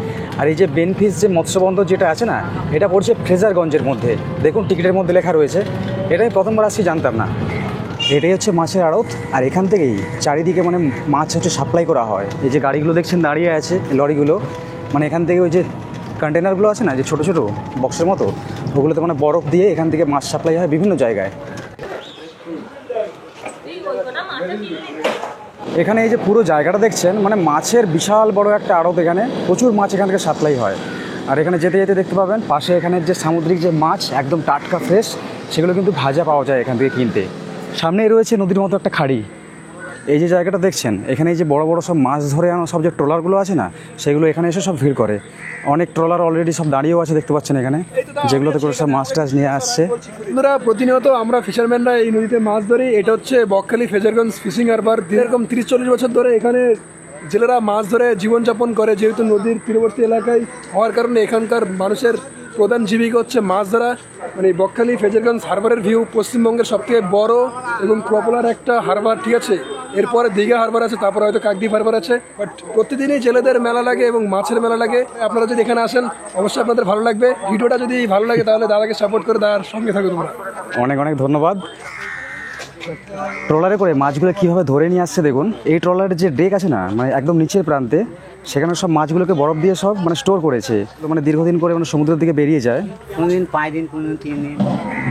আর এই যে বেনফিস যে মৎস্যবন্দর যেটা আছে না, এটা পড়ছে ফ্রেজারগঞ্জের মধ্যে। দেখুন টিকিটের মধ্যে লেখা রয়েছে, এটাই প্রথমবার আসছি, জানতাম না। এটাই হচ্ছে মাছের আড়ত, আর এখান থেকেই চারিদিকে মানে মাছ হচ্ছে সাপ্লাই করা হয়। এই যে গাড়িগুলো দেখছেন দাঁড়িয়ে আছে, লরিগুলো, মানে এখান থেকে ওই যে কন্টেনারগুলো আছে না, যে ছোটো ছোটো বক্সের মতো, ওগুলোতে মানে বরফ দিয়ে এখান থেকে মাছ সাপ্লাই হয় বিভিন্ন জায়গায়। এখানে এই যে পুরো জায়গাটা দেখছেন, মানে মাছের বিশাল বড় একটা আড়ত, এখানে প্রচুর মাছ এখান থেকে সাপ্লাই হয়। আর এখানে যেতে যেতে দেখতে পাবেন পাশে এখানে যে সামুদ্রিক যে মাছ একদম টাটকা ফ্রেশ, সেগুলো কিন্তু ভাজা পাওয়া যায় এখান থেকে কিনতে। সামনেই রয়েছে নদীর মতো একটা খাড়ি। এই যে জায়গাটা দেখছেন, এখানে এই যে বড় বড় সব মাছ ধরে আনা সব যে ট্রলারগুলো আছে না, সেগুলো এখানে এসে সব ভিড় করে। অনেক ট্রলার অলরেডি সব দাঁড়িয়েও আছে, দেখতে পাচ্ছেন এখানে, যেগুলোতে করে সব মাছ টাছ নিয়ে আসছে। বন্ধুরা, প্রতিনিয়ত আমরা ফিশারম্যানরা এই নদীতে মাছ ধরি। এটা হচ্ছে বকখালি ফ্রেজারগঞ্জ ফিশিং হারবার। এরকম 30-40 বছর ধরে এখানে জেলেরা মাছ ধরে জীবনযাপন করে। যেহেতু নদীর তীরবর্তী এলাকায় হওয়ার কারণে এখানকার মানুষের প্রধান জীবিকা হচ্ছে মাছ ধরা। মানে বকখালি ফ্রেজারগঞ্জ হারবারের ভিউ পশ্চিমবঙ্গের সবথেকে বড় এবং পপুলার একটা হারবার, ঠিক আছে। এরপরে দীঘা হারবার আছে, তারপরে হয়তো কাকদ্বীপ হারবার আছে। বাট প্রতিদিনই জেলেদের মেলা লাগে এবং মাছের মেলা লাগে। আপনারা যদি এখানে আসেন অবশ্যই আপনাদের ভালো লাগবে। ভিডিওটা যদি ভালো লাগে তাহলে দাদাকে সাপোর্ট করে দাদার সঙ্গে থাকো তোমরা। অনেক অনেক ধন্যবাদ। ট্রলারে করে মাছগুলো কীভাবে ধরে নিয়ে আসছে দেখুন। এই ট্রলারের যে ডেক আছে না, মানে একদম নিচের প্রান্তে, সেখানে সব মাছগুলোকে বরফ দিয়ে সব মানে স্টোর করেছে। তো মানে দীর্ঘদিন করে মানে সমুদ্রের দিকে বেরিয়ে যায়। কোনোদিন 5 দিন, কোনোদিন 3 দিন,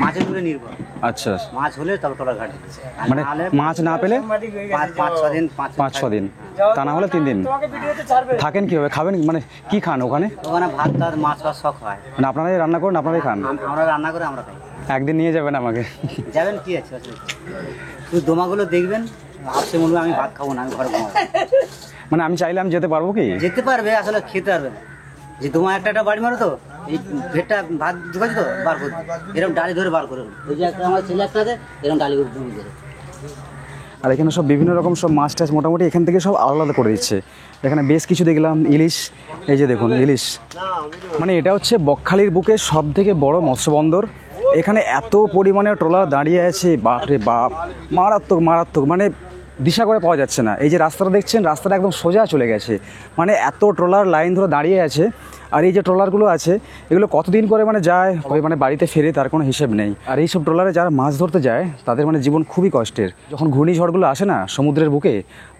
মাছের উপরে নির্ভর। আচ্ছা, মাছ হলে তবে ট্রলার ঘাটে, মানে মাছ না পেলে 5-6 দিন, 5-6 দিন, তা না হলে 3 দিন। থাকেন কীভাবে, খাবেন মানে কি খান ওখানে? ওখানে ভাত আর মাছ বা শখ হয়। মানে আপনারাই রান্না করেন, আপনারাই খান? আমরা রান্না করে আমরা খাই। একদিন নিয়ে যাবেন আমাকে। যাবেন, কি আছে, শুধু দোমাগুলো দেখবেন। আপনি বলবেন আমি ভাত খাবো না, আমি ঘরে ঘুমাবো। মানে আমি চাইলাম যেতে পারবো কি? যেতে পারবে, আসলে খেতে পারবে না। যে দোমা একটা বাড়ি মারো তো, এই ভেটটা ভাত ঢুকাচ্ছি তো বার করে এরকম ডালি ধরে বার করে, ওই যে একটা আমার ছেলে একটা আছে এরকম ডালি করে ধরে। আর এখানে সব বিভিন্ন রকম সব মাছ টাছ মোটামুটি এখান থেকে সব আলাদা করে দিচ্ছে। এখানে বেশ কিছু দেখলাম ইলিশ, এই যে দেখুন ইলিশ। মানে এটা হচ্ছে বকখালির বুকে সব থেকে বড় মৎস্যবন্দর। এখানে এত পরিমাণে ট্রলার দাঁড়িয়ে আছে, বাপরে বাপ, মারাত্মক মারাত্মক, মানে দিশা করে পাওয়া যাচ্ছে না। এই যে রাস্তাটা দেখছেন, রাস্তাটা একদম সোজা চলে গেছে, মানে এত ট্রলার লাইন ধরে দাঁড়িয়ে আছে। আর এই যে ট্রলারগুলো আছে, এগুলো কতদিন করে মানে যায়, ওই মানে বাড়িতে ফেরে তার কোনো হিসেব নেই। আর এই সব ট্রলারে যারা মাছ ধরতে যায় তাদের মানে জীবন খুবই কষ্টের। যখন ঘূর্ণিঝড়গুলো আসে না সমুদ্রের বুকে,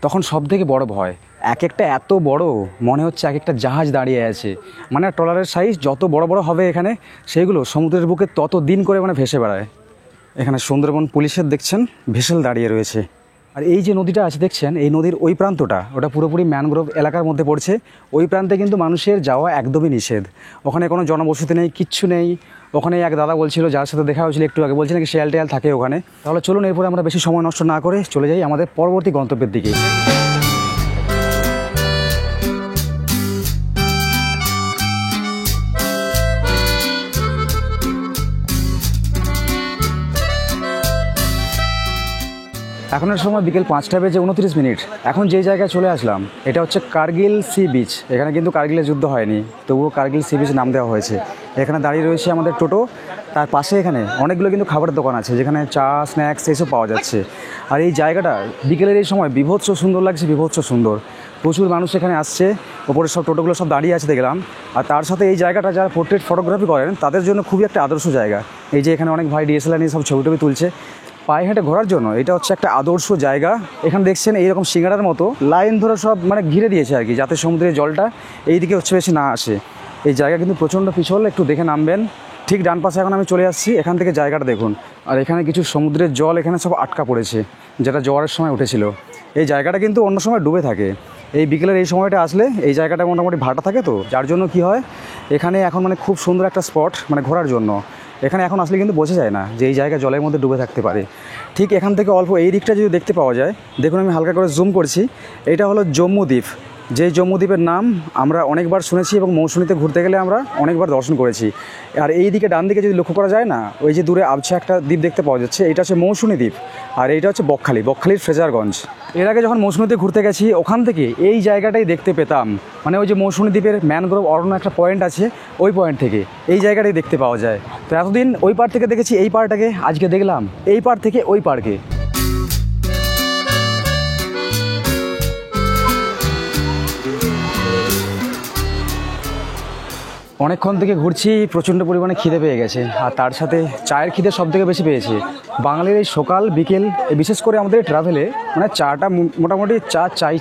তখন সব থেকে বড় ভয়, এক একটা এত বড় মনে হচ্ছে এক একটা জাহাজ দাঁড়িয়ে আছে। মানে ট্রলারের সাইজ যত বড় বড় হবে এখানে, সেইগুলো সমুদ্রের বুকে তত দিন করে মানে ভেসে বেড়ায়। এখানে সুন্দরবন পুলিশের দেখছেন ভেসেল দাঁড়িয়ে রয়েছে। আর এই যে নদীটা আছে দেখছেন, এই নদীর ওই প্রান্তটা ওটা পুরোপুরি ম্যানগ্রোভ এলাকার মধ্যে পড়ছে। ওই প্রান্তে কিন্তু মানুষের যাওয়া একদমই নিষেধ। ওখানে কোনো জনবসতি নেই, কিচ্ছু নেই। ওখানে এক দাদা বলছিল, যার সাথে দেখা হয়েছিল একটু আগে, বলছে নাকি শিয়াল টিয়াল থাকে ওখানে। তাহলে চলুন এরপরে আমরা বেশি সময় নষ্ট না করে চলে যাই আমাদের পরবর্তী গন্তব্যের দিকে। এখনের সময় বিকেল 5টা বেজে 29 মিনিট। এখন যেই জায়গায় চলে আসলাম এটা হচ্ছে কার্গিল সি বিচ। এখানে কিন্তু কার্গিলের যুদ্ধ হয়নি, তবুও কার্গিল সি বিচ নাম দেওয়া হয়েছে। এখানে দাঁড়িয়ে রয়েছে আমাদের টোটো, তার পাশে এখানে অনেকগুলো কিন্তু খাবারের দোকান আছে যেখানে চা, স্ন্যাক্স এইসব পাওয়া যাচ্ছে। আর এই জায়গাটা বিকেলের এই সময় বিভৎস সুন্দর লাগছে, বিভৎস সুন্দর। প্রচুর মানুষ এখানে আসছে, ওপরে সব টোটোগুলো সব দাঁড়িয়ে আছে দেখলাম। আর তার সাথে এই জায়গাটা যারা পোর্ট্রেট ফটোগ্রাফি করেন তাদের জন্য খুবই একটা আদর্শ জায়গা। এই যে এখানে অনেক ভাই ডিএসএলআর নিয়ে সব ছবি টবি তুলছে পায়ে হেঁটে ঘোরার জন্য। এটা হচ্ছে একটা আদর্শ জায়গা। এখানে দেখছেন এইরকম সিঙ্গারার মতো লাইন ধরে সব মানে ঘিরে দিয়েছে আর কি, যাতে সমুদ্রের জলটা এই দিকে হচ্ছে বেশি না আসে। এই জায়গা কিন্তু প্রচণ্ড পিছল, একটু দেখে নামবেন। ঠিক ডান পাশে এখন আমি চলে আসছি, এখান থেকে জায়গাটা দেখুন। আর এখানে কিছু সমুদ্রের জল এখানে সব আটকা পড়েছে, যেটা জোয়ারের সময় উঠেছিল। এই জায়গাটা কিন্তু অন্য সময় ডুবে থাকে। এই বিকেলের এই সময়টা আসলে এই জায়গাটা মোটামুটি ভাটা থাকে, তো যার জন্য কি হয় এখানে এখন মানে খুব সুন্দর একটা স্পট মানে ঘোরার জন্য। এখানে এখন আসলে কিন্তু বোঝা যায় না যে এই জায়গা জলের মধ্যে ডুবে থাকতে পারে। ঠিক এখান থেকে অল্প এই দিকটা যদি দেখতে পাওয়া যায়, দেখুন আমি হালকা করে জুম করছি। এটা হলো জম্মুদ্বীপ। যেই জম্মুদ্বীপের নাম আমরা অনেকবার শুনেছি এবং মৌসুমীতে ঘুরতে গেলে আমরা অনেকবার দর্শন করেছি। আর এই দিকে ডান দিকে যদি লক্ষ্য করা যায় না, ওই যে দূরে আবছা একটা দ্বীপ দেখতে পাওয়া যাচ্ছে, এটা হচ্ছে মৌসুমী দ্বীপ। আর এইটা হচ্ছে বকখালি, বকখালির ফ্রেজারগঞ্জ। এর আগে যখন মৌসুমীতে ঘুরতে গেছি ওখান থেকে এই জায়গাটাই দেখতে পেতাম, মানে ওই যে মৌসুমী দ্বীপের ম্যানগ্রোভ অরণ্য একটা পয়েন্ট আছে, ওই পয়েন্ট থেকে এই জায়গাটাই দেখতে পাওয়া যায়। তো এতদিন ওই পার থেকে দেখেছি এই পারটাকে, আজকে দেখলাম এই পার থেকে ওই পারকে। অনেকক্ষণ থেকে ঘুরছি, প্রচণ্ড পরিমাণে খিদে পেয়ে গেছে। আর তার সাথে চায়ের খিদে সব থেকে বেশি পেয়েছে। বাঙালির এই সকাল বিকেল বিশেষ করে আমাদের ট্রাভেলে মানে চাটা মোটামুটি চাই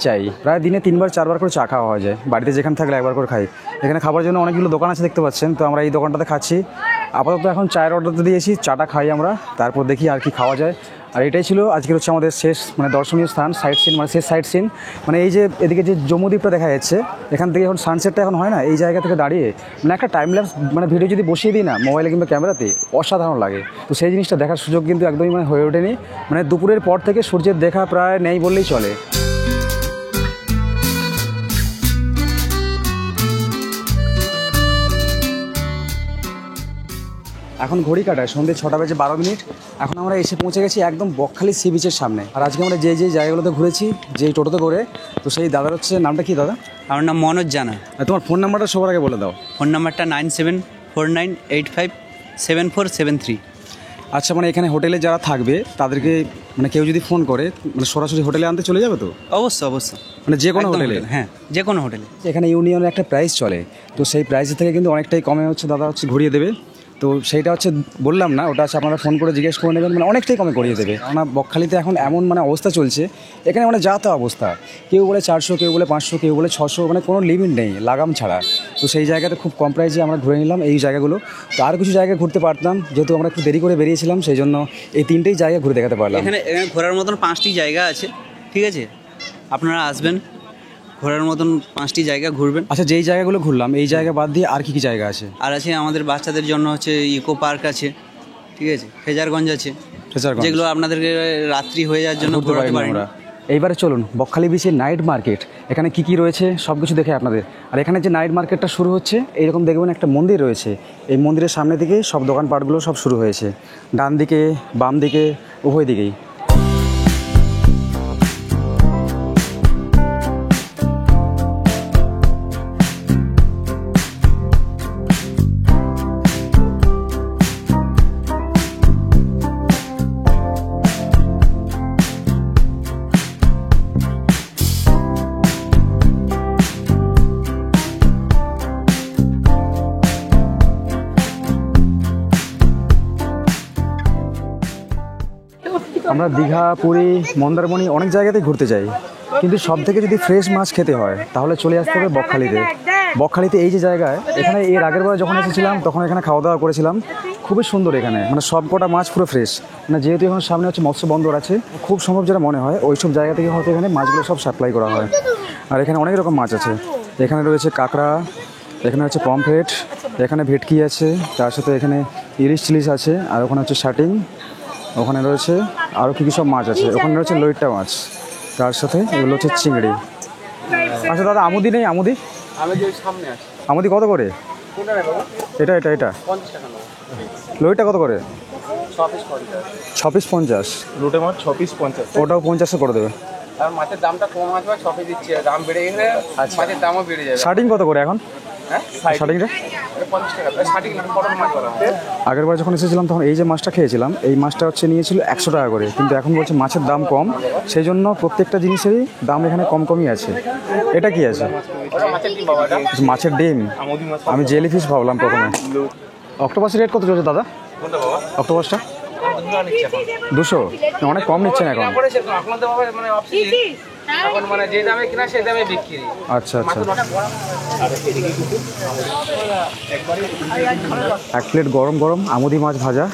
প্রায় দিনে 3বার 4বার করে চা খাওয়া হয়ে যায়। বাড়িতে যেখানে থাকলে একবার করে খাই। এখানে খাবার জন্য অনেকগুলো দোকান আছে দেখতে পাচ্ছেন, তো আমরা এই দোকানটাতে খাচ্ছি। আপাতত এখন চায়ের অর্ডার দিয়েছি, চাটা খাই আমরা, তারপর দেখি আর কি খাওয়া যায়। আর এটাই ছিল আজকের হচ্ছে আমাদের শেষ মানে দর্শনীয় স্থান, সাইট সিন, মানে শেষ সাইট সিন। মানে এই যে এদিকে যে জম্মুদ্বীপটা দেখা যাচ্ছে, এখান থেকে এখন সানসেটটা এখন হয় না, এই জায়গা থেকে দাঁড়িয়ে মানে একটা টাইম ল্যাপস মানে ভিডিও যদি বসিয়ে দিই না মোবাইলে কিংবা ক্যামেরাতে, অসাধারণ লাগে। তো সেই জিনিসটা দেখার সুযোগ কিন্তু একদমই মানে হয়ে ওঠেনি। মানে দুপুরের পর থেকে সূর্যের দেখা প্রায় নেই বললেই চলে। এখন ঘড়ি কাটায় সন্ধ্যে 6টা বেজে 12 মিনিট। এখন আমরা এসে পৌঁছে গেছি একদম বকখালি সি বিচের সামনে। আর আজকে আমরা যে জায়গাগুলোতে ঘুরেছি, যেই টোটোতে করে, তো সেই দাদার হচ্ছে নামটা কি দাদা? আমার নাম মনোজ জানা। আর তোমার ফোন নাম্বারটা সবার আগে বলে দাও। ফোন নাম্বারটা 9749857473। আচ্ছা, মানে এখানে হোটেলে যারা থাকবে তাদেরকে মানে কেউ যদি ফোন করে মানে সরাসরি হোটেলে আনতে চলে যাবে তো? অবশ্যই মানে যে কোনো হোটেলে? হ্যাঁ, যে কোনো হোটেলে। এখানে ইউনিয়নের একটা প্রাইস চলে, তো সেই প্রাইসের থেকে কিন্তু অনেকটাই কমে হচ্ছে দাদা হচ্ছে ঘুরিয়ে দেবে। তো সেইটা হচ্ছে বললাম না, ওটা হচ্ছে আপনারা ফোন করে জিজ্ঞেস করে নেবেন, মানে অনেকটাই কমে করিয়ে দেবে। কেননা বকখালিতে এখন এমন মানে অবস্থা চলছে, এখানে মানে যা তা অবস্থা। কেউ বলে 400, কেউ বলে 500, কেউ বলে 600, মানে কোনো লিমিট নেই লাগাম ছাড়া। তো সেই জায়গাতে খুব কম প্রাইসে আমরা ঘুরে নিলাম এই জায়গাগুলো। তো আরও কিছু জায়গায় ঘুরতে পারতাম, যেহেতু আমরা একটু দেরি করে বেরিয়েছিলাম, সেই জন্য এই 3টেই জায়গা ঘুরে দেখাতে পারলাম। এখানে ঘোরার মতন 5টি জায়গা আছে, ঠিক আছে? আপনারা আসবেন, ঘোরার মতন 5টি জায়গা ঘুরবেন। আচ্ছা, যেই জায়গাগুলো ঘুরলাম এই জায়গা বাদ দিয়ে আর কি জায়গা আছে? আর আছে আমাদের বাচ্চাদের জন্য হচ্ছে ইকো পার্ক আছে, ঠিক আছে? ফ্রেজারগঞ্জ আছে, যেগুলো আপনাদেরকে রাত্রি হয়ে যাওয়ার জন্য ঘোরাতে পারি আমরা। এইবারে চলুন বকখালি বিচের নাইট মার্কেট, এখানে কি রয়েছে সব কিছু দেখে আপনাদের। আর এখানে যে নাইট মার্কেটটা শুরু হচ্ছে, এইরকম দেখবেন একটা মন্দির রয়েছে, এই মন্দিরের সামনে দিকে সব দোকানপাটগুলো সব শুরু হয়েছে, ডান দিকে বাম দিকে উভয় দিকেই। আমরা দীঘা, পুরী, মন্দারমণি অনেক জায়গাতেই ঘুরতে যাই, কিন্তু সব থেকে যদি ফ্রেশ মাছ খেতে হয় তাহলে চলে আসতে হবে বকখালিতে। বকখালিতে এই যে জায়গায়, এখানে এর আগের বার যখন এসেছিলাম তখন এখানে খাওয়া দাওয়া করেছিলাম, খুব খুবই সুন্দর এখানে, মানে সব কটা মাছ পুরো ফ্রেশ। মানে যেহেতু এখন সামনে হচ্ছে মৎস্য বন্দর আছে, খুব সম্ভব যেটা মনে হয় ওই সব জায়গা থেকে হয়তো এখানে মাছগুলো সব সাপ্লাই করা হয়। আর এখানে অনেক রকম মাছ আছে, এখানে রয়েছে কাঁকড়া, এখানে হচ্ছে পমফ্রেট, এখানে ভেটকি আছে, তার সাথে এখানে ইলিশ টিলিশ আছে, আর ওখানে হচ্ছে শাটিং, ওখানে রয়েছে আরও কী কী সব মাছ আছে, ওখানে রয়েছে লইট্টা মাছ, তার সাথে এগুলো হচ্ছে চিংড়ি। আচ্ছা দাদা, আমুদি নেই? আমুদি আমুদি কত করে? এটা এটা এটা লইটা কত করে? 6 পিস 50। লোটে মাছ 6 পিস 50। ওটাও 50 করে দেবে। আর মাছের দামটা কম আসবে, 6 পিস দিচ্ছি, দাম বেড়ে গেলে মাছের দামও বেড়ে যাবে। শার্টিং কত করে এখন? হ্যাঁ, শার্টিংটা 50 টাকা। শার্টিং না, বড় মাছ বলা হয়। আগের বার যখন এসেছিলাম তখন এই যে মাছটা খেয়েছিলাম, এই মাছটা হচ্ছে নিয়েছিল 100 টাকা করে, কিন্তু এখন বলছে মাছের দাম কম, সেই জন্য প্রত্যেকটা জিনিসেরই দাম এখানে কম কমই আছে। এটা কি আছে? মাছের ডিম বাবা, এটা মাছের ডিম। আমি জেলি ফিশ ভাবলাম প্রথমে। অক্টোপাসের রেট কত চলছে দাদা? কোনটা বাবা? অক্টোপাসটা 200, অনেক কম নিচ্ছেন এখন। এখন তো বাবা মানে অফিসে এখন মানে যে দামে কিনা সেই দামে বিক্রি। আচ্ছা আচ্ছা। 1 প্লেট গরম গরম আমুদি মাছ ভাজা।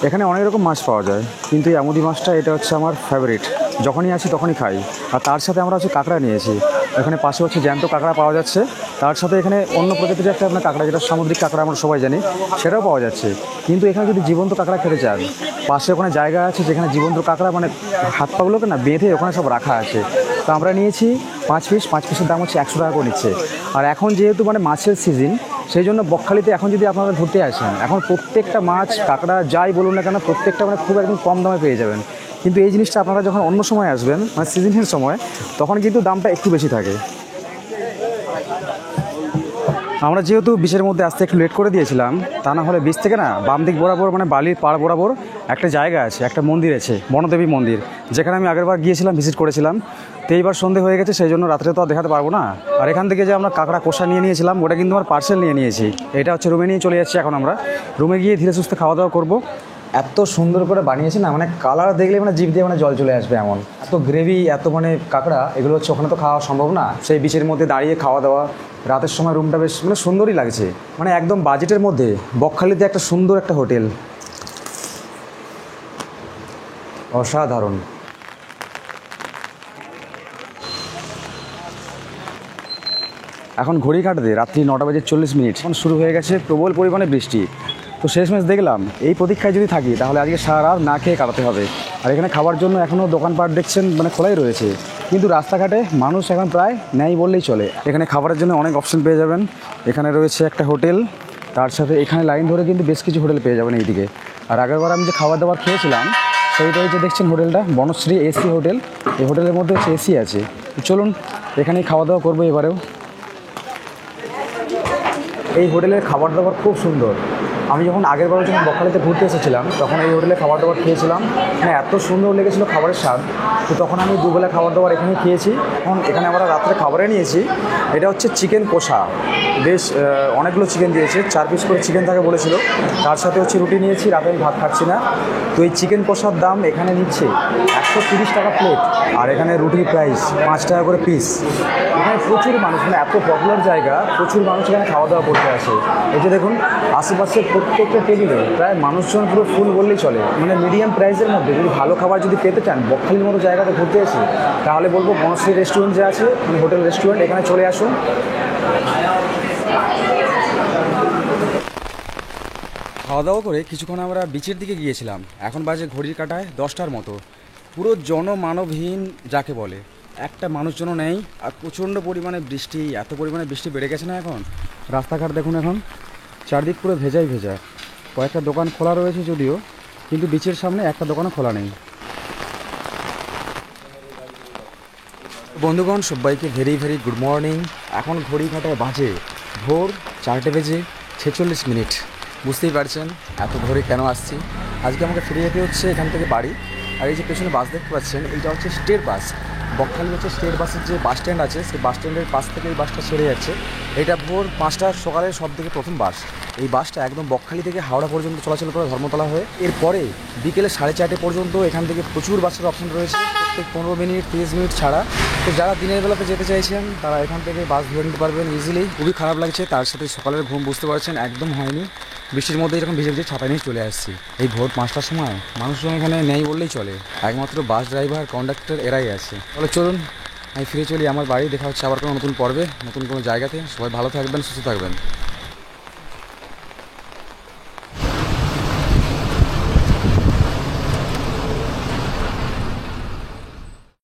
এখানে অনেক রকম মাছ পাওয়া যায়, কিন্তু এই আমুদি মাছটা এটা হচ্ছে আমার ফেভারিট, যখনই আসি তখনই খাই। আর তার সাথে আমরা হচ্ছে কাঁকড়া নিয়েছি, এখানে পাশে হচ্ছে জ্যান্ত কাঁকড়া পাওয়া যাচ্ছে, তার সাথে এখানে অন্য প্রজাতির একটা আপনার কাঁকড়া, যেটা সামুদ্রিক কাঁকড়া আমরা সবাই জানি, সেটাও পাওয়া যাচ্ছে। কিন্তু এখানে যদি জীবন্ত কাঁকড়া খেতে চান, পাশে ওখানে জায়গা আছে যেখানে জীবন্ত কাঁকড়া মানে হাত পাগুলোকে না বেঁধে ওখানে সব রাখা আছে। তো আমরা নিয়েছি 5 পিস, 5 পিসের দাম হচ্ছে 100 টাকা করে নিচ্ছে। আর এখন যেহেতু মানে মাছের সিজন, সেই জন্য বকখালিতে এখন যদি আপনারা ঘুরতে আসেন, এখন প্রত্যেকটা মাছ কাঁকড়া যাই বলুন না কেন, প্রত্যেকটা মানে খুব একদম কম দামে পেয়ে যাবেন। কিন্তু এই জিনিসটা আপনারা যখন অন্য সময় আসবেন, মানে সিজনের সময়, তখন কিন্তু দামটা একটু বেশি থাকে। আমরা যেহেতু বিচের মধ্যে আসতে একটু লেট করে দিয়েছিলাম, তা না হলে বিচ থেকে না বাম দিক বরাবর মানে বালির পাড় বরাবর একটা জায়গা আছে, একটা মন্দির আছে, বনদেবী মন্দির, যেখানে আমি আগেরবার গিয়েছিলাম, ভিজিট করেছিলাম। তো এইবার সন্ধে হয়ে গেছে, সেই জন্য রাত্রে তো আর দেখাতে পারবো না। আর এখান থেকে যে আমরা কাঁকড়া কষা নিয়ে নিয়েছিলাম, ওটা কিন্তু আমার পার্সেল নিয়ে নিয়েছি। এটা হচ্ছে রুমে নিয়ে চলে যাচ্ছি। এখন আমরা রুমে গিয়ে ধীরে সুস্থে খাওয়া দাওয়া করবো। এত সুন্দর করে বানিয়েছে না, মানে কালার দেখলে মানে জিভ দিয়ে মানে জল চলে আসবে এমন। এত গ্রেভি, এত মানে কাঁকড়া, এগুলো হচ্ছে ওখানে তো খাওয়া সম্ভব না। সেই বিচের মধ্যে দাঁড়িয়ে খাওয়া দাওয়া, রাতের সময় রুমটা বেশ মানে সুন্দরই লাগছে, মানে একদম বাজেটের মধ্যে বকখালিতে একটা সুন্দর একটা হোটেল, অসাধারণ। এখন ঘড়ি কাটতে রাত্রি 9:40, এখন শুরু হয়ে গেছে প্রবল পরিমাণে বৃষ্টি। তো শেষমেশ দেখলাম এই প্রতীক্ষায় যদি থাকি তাহলে আজকে সারা রাত না খেয়ে কাটাতে হবে। আর এখানে খাবার জন্য এখনও দোকানপাট দেখছেন মানে খোলাই রয়েছে, কিন্তু রাস্তাঘাটে মানুষ এখন প্রায় নেই বললেই চলে। এখানে খাবারের জন্য অনেক অপশন পেয়ে যাবেন। এখানে রয়েছে একটা হোটেল, তার সাথে এখানে লাইন ধরে কিন্তু বেশ কিছু হোটেল পেয়ে যাবেন এইদিকে। আর আগেরবার আমি যে খাবার দাবার খেয়েছিলাম সেইটা হচ্ছে দেখছেন হোটেলটা বনশ্রী এসি হোটেল। এই হোটেলের মধ্যে হচ্ছে এসি আছে। চলুন এখানেই খাওয়া দাওয়া করবো এবারেও। এই হোটেলের খাবার দাবার খুব সুন্দর। আমি যখন আগের বার যখন বকখালিতে ঘুরতে এসেছিলাম তখন এই হোটেলে খাবার দাবার খেয়েছিলাম, মানে এত সুন্দর লেগেছিলো খাবারের স্বাদ। তো তখন আমি দুবেলা খাবার দাবার এখানে খেয়েছি। এখন এখানে আমরা রাত্রে খাবারে নিয়েছি, এটা হচ্ছে চিকেন কষা, বেশ অনেকগুলো চিকেন দিয়েছে, 4 পিস করে চিকেন থাকে বলেছিল। তার সাথে হচ্ছে রুটি নিয়েছি, রাতে আমি ভাত খাচ্ছি না। তো এই চিকেন কষার দাম এখানে নিচ্ছে 130 টাকা প্লেট, আর এখানে রুটির প্রাইস 5 টাকা করে পিস। এখানে প্রচুর মানুষ, মানে এত পপুলার জায়গা, প্রচুর মানুষ এখানে খাওয়া দাওয়া করতে আসে। এই যে দেখুন আশেপাশের প্রত্যেকটা টেবিলে প্রায় মানুষজন পুরো ফুল বললেই চলে। মানে মিডিয়াম প্রাইসের মধ্যে যদি ভালো খাবার যদি পেতে চান বকখালির মতো জায়গাতে ঘুরতে এসে, তাহলে বলবো বনশ্রী রেস্টুরেন্ট যে আছে, মানে হোটেল রেস্টুরেন্ট, এখানে চলে আসুন। খাওয়া দাওয়া করে কিছুক্ষণ আমরা বিচের দিকে গিয়েছিলাম। এখন বাজে ঘড়ির কাঁটায় 10টার মতো। পুরো জনমানবহীন যাকে বলে, একটা মানুষজনও নেই। আর প্রচণ্ড পরিমাণে বৃষ্টি, এত পরিমাণে বৃষ্টি বেড়ে গেছে না এখন। রাস্তাঘাট দেখুন এখন চারদিক পুরো ভেজাই ভেজা। কয়েকটা দোকান খোলা রয়েছে যদিও, কিন্তু বিচের সামনে একটা দোকানও খোলা নেই। বন্ধুগণ সবাইকে ভেরি ভেরি গুড মর্নিং। এখন ঘড়ি কাঁটায় বাজে ভোর 4:46। বুঝতেই পারছেন এত ভোরে কেন আসছি। আজকে আমাকে ফিরে যেতে হচ্ছে এখান থেকে বাড়ি। আর এই যে পেছনে বাস দেখতে পাচ্ছেন, এইটা হচ্ছে স্টেট বাস। বকখালি হচ্ছে স্টেট বাসের যে বাস স্ট্যান্ড আছে, সেই বাস স্ট্যান্ডের পাশ থেকে এই বাসটা ছেড়ে যাচ্ছে। এটা ভোর 5টার সকালে সব থেকে প্রথম বাস। এই বাসটা একদম বকখালি থেকে হাওড়া পর্যন্ত চলাচল করে ধর্মতলা হয়ে। এরপরে বিকেলে 4:30 পর্যন্ত এখান থেকে প্রচুর বাসের অপশন রয়েছে। প্রত্যেক 15 মিনিট 30 মিনিট ছাড়া। তো যারা দিনের বেলাতে যেতে চাইছেন তারা এখান থেকে বাস ধরে নিতে পারবেন ইজিলি। খুবই খারাপ লাগছে, তার সাথে সকালের ঘুম বুঝতে পারছেন একদম হয়নি। বৃষ্টির মধ্যে যখন ভিজে ভিজে ছাতা নিয়ে চলে আসছি এই ভোর 5টার সময়, মানুষজন এখানে নেই বললেই চলে, একমাত্র বাস ড্রাইভার কন্ডাক্টর এরাই আছে। তাহলে চলুন আমি ফিরে চলি আমার বাড়ি। দেখা হচ্ছে আবার কোনো নতুন পর্বে নতুন কোনো জায়গাতে। সবাই ভালো থাকবেন, সুস্থ থাকবেন।